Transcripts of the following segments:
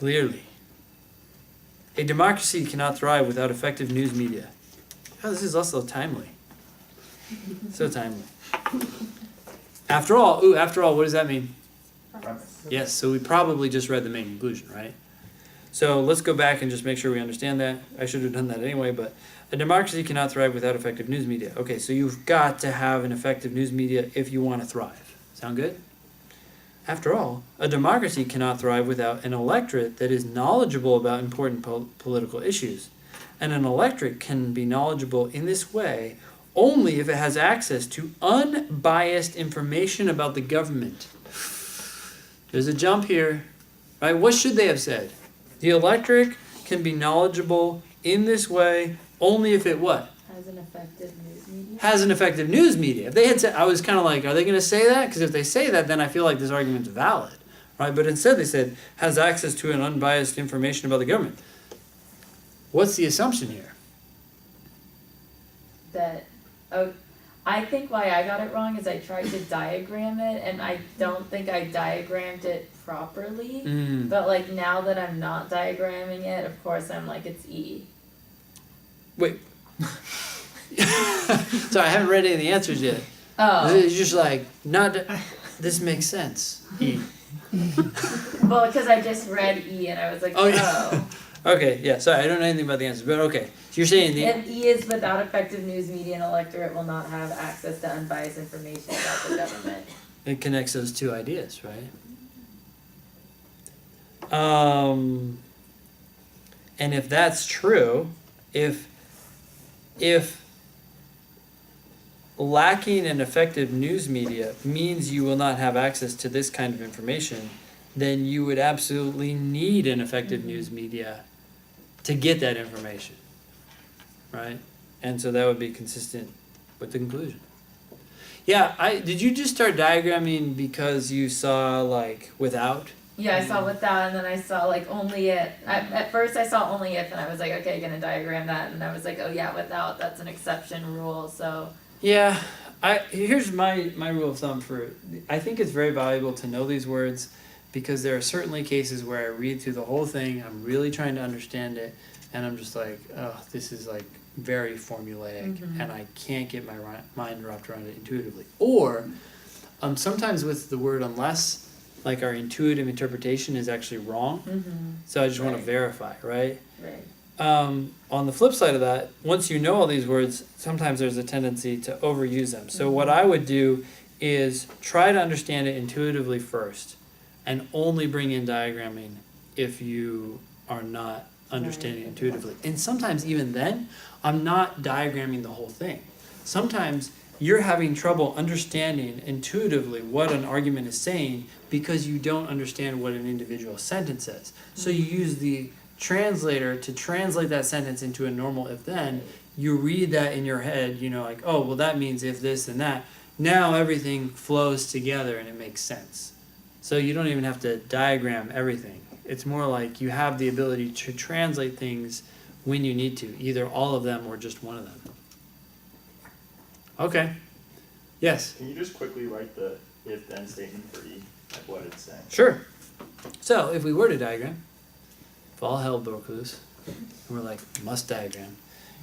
clearly. A democracy cannot thrive without effective news media. Oh, this is also timely. So timely. After all, what does that mean? Premise. Yes, so we probably just read the main conclusion, right? So let's go back and just make sure we understand that. I should have done that anyway, but a democracy cannot thrive without effective news media. Okay, so you've got to have an effective news media if you want to thrive. Sound good? After all, a democracy cannot thrive without an electorate that is knowledgeable about important political issues. And an electorate can be knowledgeable in this way only if it has access to unbiased information about the government. There's a jump here, right? What should they have said? The electorate can be knowledgeable in this way only if it what? Has an effective news media. Has an effective news media. If they had said, I was kind of like, are they going to say that? Because if they say that, then I feel like this argument's valid, right? But instead they said, has access to an unbiased information about the government. What's the assumption here? That, I think why I got it wrong is I tried to diagram it and I don't think I diagrammed it properly. But like now that I'm not diagramming it, of course I'm like, it's E. Wait. Sorry, I haven't read any of the answers yet. Oh. It's just like, this makes sense. E. Well, because I just read E and I was like, Oh, yeah. Okay, yeah, sorry, I don't know anything about the answers, but okay. So you're saying And E is without effective news media, an electorate will not have access to unbiased information about the government. it connects those two ideas, right? And if that's true, if lacking an effective news media means you will not have access to this kind of information, then you would absolutely need an effective news media to get that information, right? And so that would be consistent with the conclusion. Yeah, did you just start diagramming because you saw like without? Yeah, I saw without, and then I saw like only if. At first I saw only if, and I was like, okay, gonna diagram that, and I was like, oh yeah, without, that's an exception rule, so. Yeah, here's my rule of thumb for it. I think it's very valuable to know these words because there are certainly cases where I read through the whole thing, I'm really trying to understand it, and I'm just like, oh, this is like very formulaic, and I can't get my mind wrapped around it intuitively. Or sometimes with the word unless, like our intuitive interpretation is actually wrong, so I just want to verify, right? Right. On the flip side of that, once you know all these words, sometimes there's a tendency to overuse them. So what I would do is try to understand it intuitively first and only bring in diagramming if you are not understanding intuitively. And sometimes even then, I'm not diagramming the whole thing. Sometimes you're having trouble understanding intuitively what an argument is saying because you don't understand what an individual sentence says. So you use the translator to translate that sentence into a normal if-then. You read that in your head, you know, like, oh, well, that means if this and that. Now everything flows together and it makes sense. So you don't even have to diagram everything. It's more like you have the ability to translate things when you need to, either all of them or just one of them. Okay. Yes? Can you just quickly write the if-then statement for E, like what it's saying? Sure. So if we were to diagram, if all hell broke loose, and we're like, must diagram.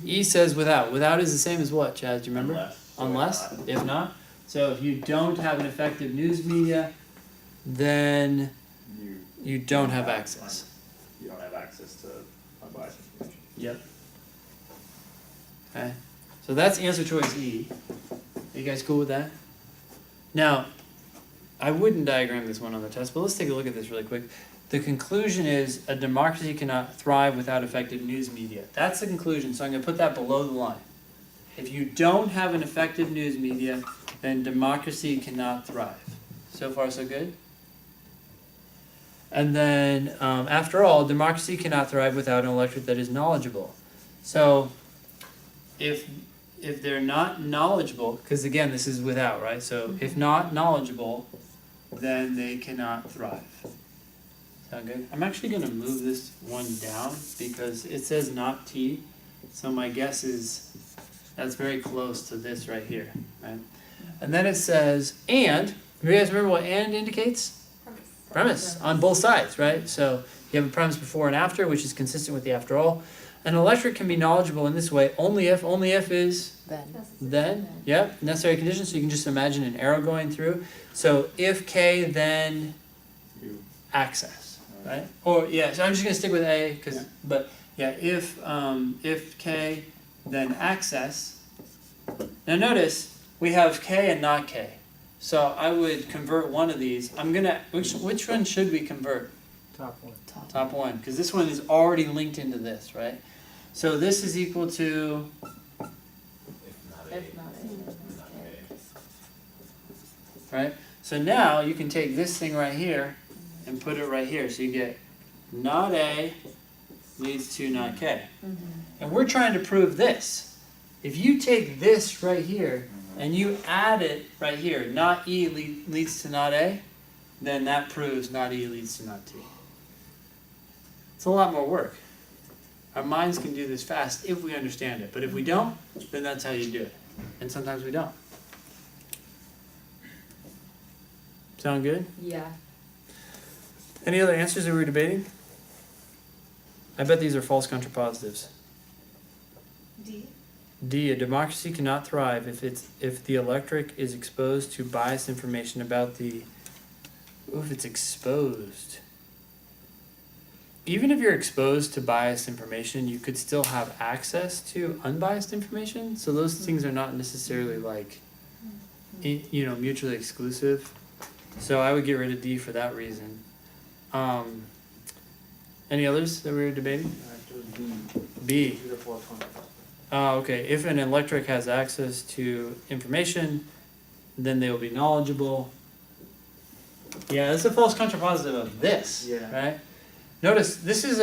E says without. Without is the same as what, Chaz? Do you remember? Unless. If not. So if you don't have an effective news media, then you don't have access. You don't have access to unbiased information. Yep. Okay. So that's answer choice E. Are you guys cool with that? Now, I wouldn't diagram this one on the test, but let's take a look at this really quick. The conclusion is a democracy cannot thrive without effective news media. That's the conclusion, so I'm going to put that below the line. If you don't have an effective news media, then democracy cannot thrive. So far, so good? And then, after all, democracy cannot thrive without an electorate that is knowledgeable. So, if they're not knowledgeable, because again, this is without, right? So, if not knowledgeable, then they cannot thrive. Sound good? I'm actually going to move this one down because it says not T. So my guess is that's very close to this right here, right? And then it says and. You guys remember what and indicates? Premise on both sides, right? So You have a premise before and after, which is consistent with the after all. An electric can be knowledgeable in this way only if is then, yep, necessary condition. So you can just imagine an arrow going through. So if K, then You. access, right? Or yeah, so I'm just gonna stick with A, but yeah, if K, then access. Now notice we have K and not K. So I would convert one of these. Which one should we convert? Top one. Top one, because this one is already linked into this, right? So this is equal to, If not A. right? So now you can take this thing right here and put it right here. So you get not A leads to not K. And we're trying to prove this. If you take this right here and you add it right here, not E leads to not A, then that proves not E leads to not T. It's a lot more work. Our minds can do this fast if we understand it, but if we don't, then that's how you do it. And sometimes we don't. Sound good? Yeah. Any other answers that we were debating? I bet these are false contrapositives. D, a democracy cannot thrive if the electorate is exposed to biased information about the. If it's exposed. Even if you're exposed to biased information, you could still have access to unbiased information. So those things are not necessarily like, mutually exclusive. So I would get rid of D for that reason. Any others that we were debating? B. The fourth one. Okay. If an electorate has access to information, then they will be knowledgeable. Yeah, that's a false contrapositive of this. Yeah. Right? Notice, this is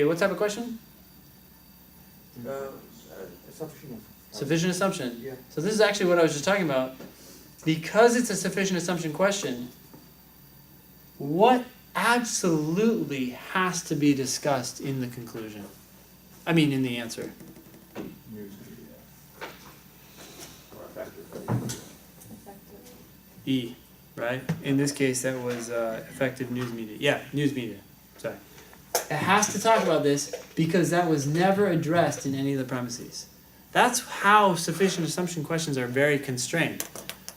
what type of question? Sufficient. Sufficient assumption. Yeah. So this is actually what I was just talking about. Because it's a sufficient assumption question, what absolutely has to be discussed in the conclusion? I mean, in the answer. News media. Or effective. E, right? In this case, that was effective news media. Yeah, news media. Sorry. It has to talk about this because that was never addressed in any of the premises. That's how sufficient assumption questions are very constrained.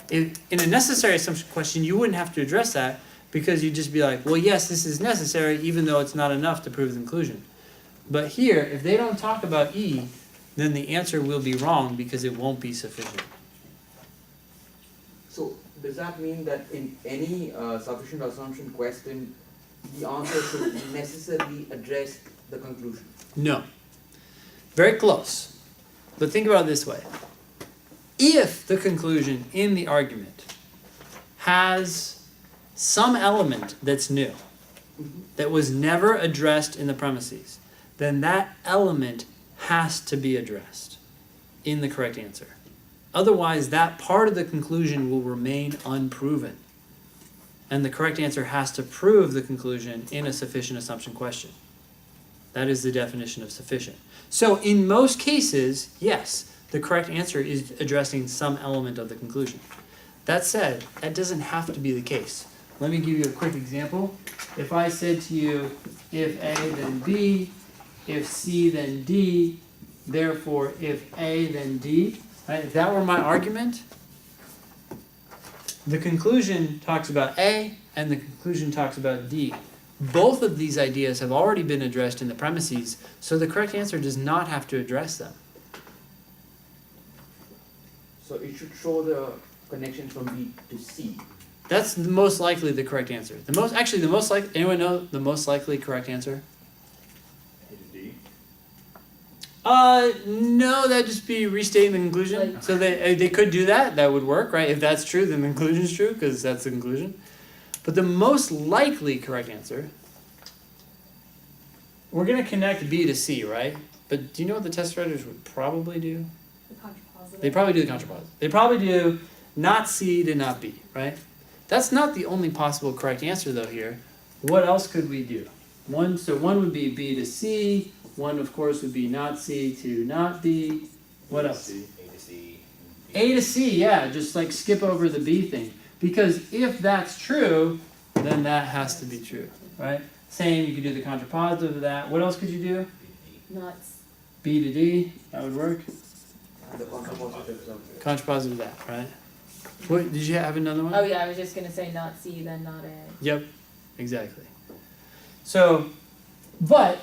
In a necessary assumption question, you wouldn't have to address that because you'd just be like, well, yes, this is necessary, even though it's not enough to prove the conclusion. But here, if they don't talk about E, then the answer will be wrong because it won't be sufficient. So does that mean that in any sufficient assumption question, the answer should necessarily address the conclusion? No. Very close. But think about it this way. If the conclusion in the argument has some element that's new, that was never addressed in the premises, then that element has to be addressed in the correct answer. Otherwise, that part of the conclusion will remain unproven. And the correct answer has to prove the conclusion in a sufficient assumption question. That is the definition of sufficient. So in most cases, yes, the correct answer is addressing some element of the conclusion. That said, that doesn't have to be the case. Let me give you a quick example. If I said to you, if A then B, if C then D, therefore if A then D, right? If that were my argument, the conclusion talks about A and the conclusion talks about D. Both of these ideas have already been addressed in the premises, so the correct answer does not have to address them. So it should show the connection from B to C. That's the most likely the correct answer. Anyone know the most likely correct answer? A to D. No, that'd just be restating the conclusion. So they could do that. That would work, right? If that's true, then the conclusion's true because that's the conclusion. But the most likely correct answer, we're gonna connect B to C, right? But do you know what the test writers would probably do? The contrapositive. They probably do the contrapositive. They probably do not C to not B, right? That's not the only possible correct answer though here. What else could we do? One would be B to C. One, of course, would be not C to not B. What else? A to C. A to C, yeah, just like skip over the B thing. Because if that's true, then that has to be true, right? Same, you could do the contrapositive of that. What else could you do? Not B to D, that would work. And the contrapositives of Contrapositive of that, right? What, did you have another one? Oh yeah, I was just gonna say not C, then not A. Yep, exactly. So, but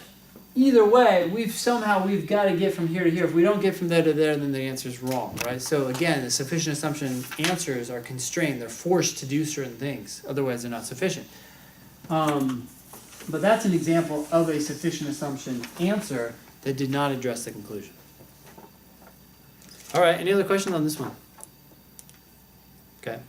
either way, we've got to get from here to here. If we don't get from there to there, then the answer is wrong, right? So again, the sufficient assumption answers are constrained. They're forced to do certain things. Otherwise, they're not sufficient. But that's an example of a sufficient assumption answer that did not address the conclusion. All right, any other questions on this one? Okay.